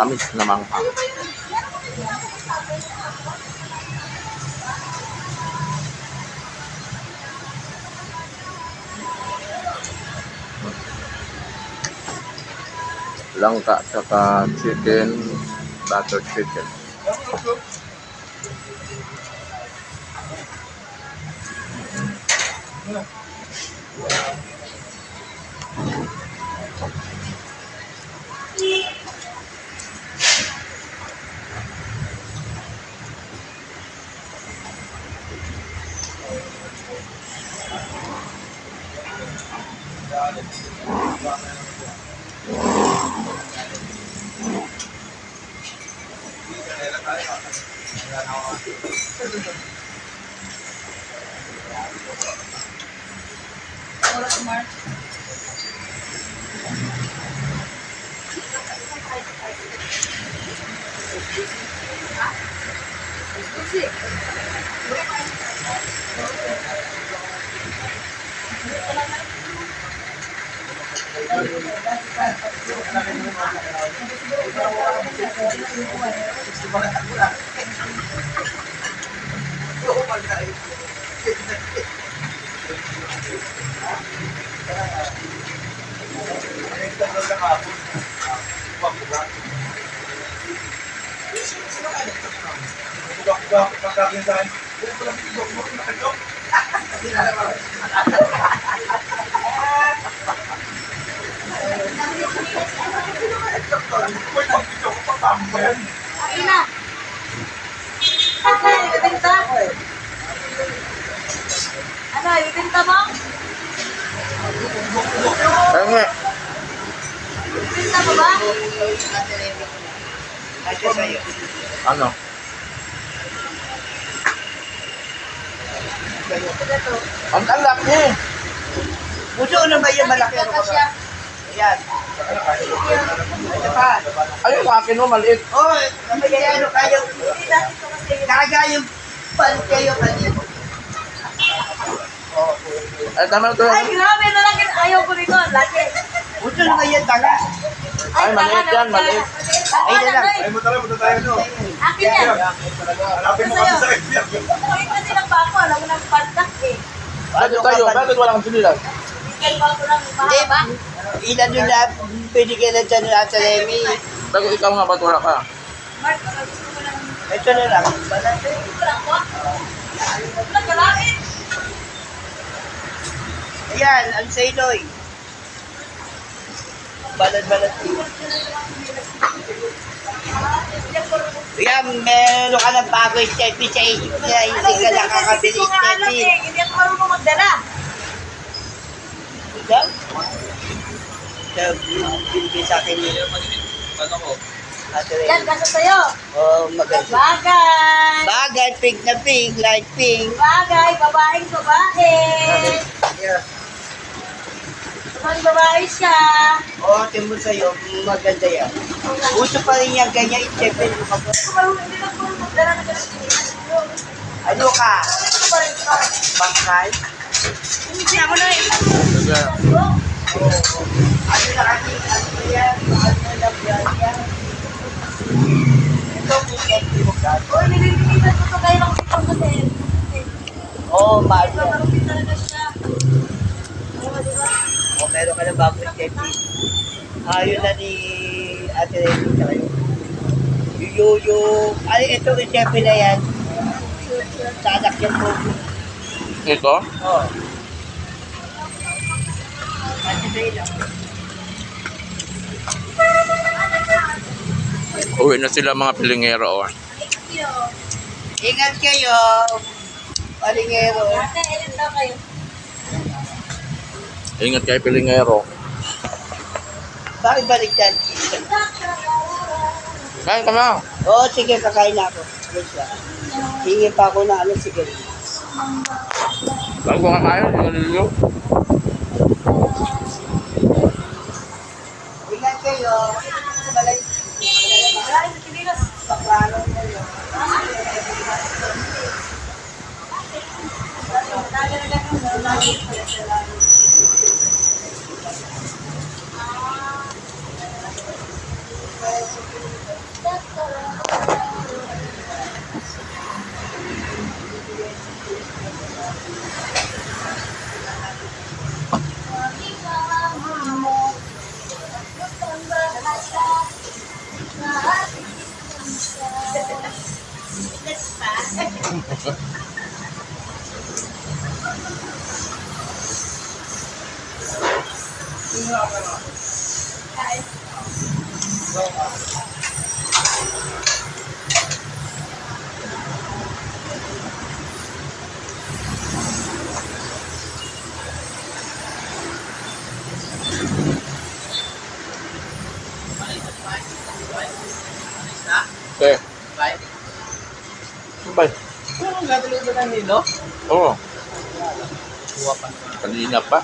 matamis na manghang. Langka saka chicken, butter chicken. Ano, ibinta mo? Kaya Ibinta mo ba? ano? Ang laki! Puso na ba yung malaki? Ano ka ba? Ayan. Ito pa. Ay, sa akin mo, maliit. Oh, ano kayo? Nakagayong pan kayo kanino. Ay, tama ito. Ay, grabe na lang. Ayaw ko rito. Laki. Puso na ba yan tanga? Ay, maliit yan, maliit. Ay, na lang. Ay, punta tayo no. Akin yan. Hanapin mo kami sa kanya. Bakit kasi ng bako? Alam mo ng pandak eh. Bakit tayo? Bakit walang sinilang? Bigay ko ako ng mahaba. Ilan yun na pwede kayo na dyan na sa Remy. Bakit ikaw nga, ba't wala ka? Mark, baka gusto mo lang. Ito na lang. Gusto lang ko. Walang galain. Ayan, ang sailoy. Balad-balad. Ayan, meron ka ng bago Steffi sa isip na hindi ka nakakabili Hindi ko nga alam Steffi. eh. Hindi ako marunong magdala. Ikaw? Ikaw, binigay sa akin yun. Ate Remy. Yan, kaso sa'yo. Oh, maganda. Bagay. Bagay, pink na pink, light pink. Bagay, babaeng babae. Babaeng babae siya. Oo, timo sa'yo, maganda yan. Uso pa rin yan, ganyan, i-check-in mo ka. Hindi na po magdala na ganun. Ano ka? Ano ba rin ito? Bangkay? Hindi ako na eh. Sige. Ano na kasi, ano ba yan? Ano na yan yan? Ito, weekend, mo ka? Uy, nililipitan ko ito kayo ng sipon kasi. Oo, mahal yan. Marupit talaga siya. Oo, di ba? O, meron ka na bagong check-in. Ayun na ni Ate Remy sa kayo. Yung, ano, ito, check-in na yan. Sa anak yan po. Ito? Oo. Ate Remy. Uwi na sila mga pilingero. Oh. Thank you. Ingat kayo, palingero. Ate, ilan daw kayo? Ingat kayo pilingero. Bakit baliktad? Kain ka na. Oo, sige, kakain na ako. Hingi pa ako na ano, sige. Bago ka kain, naliliyo. Ingat kayo. Sa balay. Wala, sa Pilipinas. Paklaro kayo. Okay. Bye. Ang gagawin ba ng nilo? Oo. Kuha pa. Kanina pa.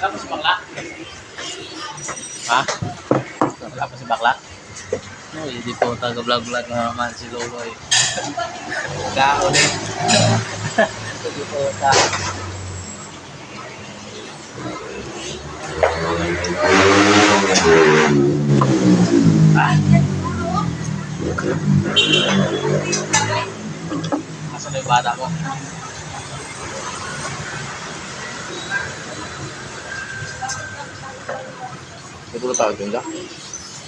Tapos bakla? Ha? Tapos si bakla? No, hindi po taga-vlog-vlog na naman si Lolo eh. Kaon eh. Hindi po ta. Ah. Asan na yung bata ko? Siguro tayo din ka.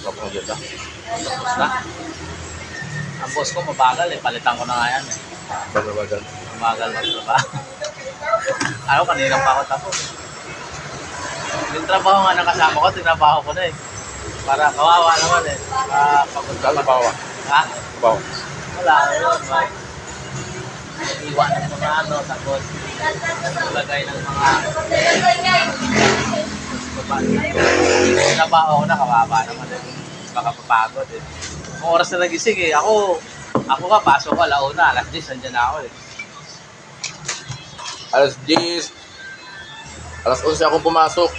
Kapag din ka. Tapos na. Ang boss ko mabagal eh. Palitan ko na nga yan eh. Bagal-bagal. Mabagal magtrabaho. Ano, kanina pa ako tapos. Yung trabaho nga ng kasama ko, tinabaho ko na eh. Para kawawa naman eh. Pagod Saan ka na bawa? Ha? Bawa. Wala, yun. Iwan ng mga ano, tapos lagay ng mga tinabaho ko na, kawawa naman eh. Baka papagod eh. Kung oras na nagising eh, ako ka, pasok ko, alauna, alas 10, nandiyan na ako eh. Alas 10. Alas 11 ako pumasok.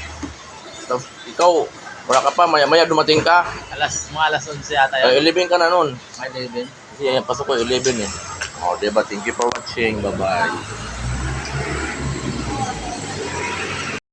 Tapos ikaw, wala ka pa, maya-maya dumating ka. Mga alas 11 yata Eh, yun. 11 ka na nun. May 11. Kasi pasok ko 11 eh. Oh, diba? Thank you for watching. Bye-bye.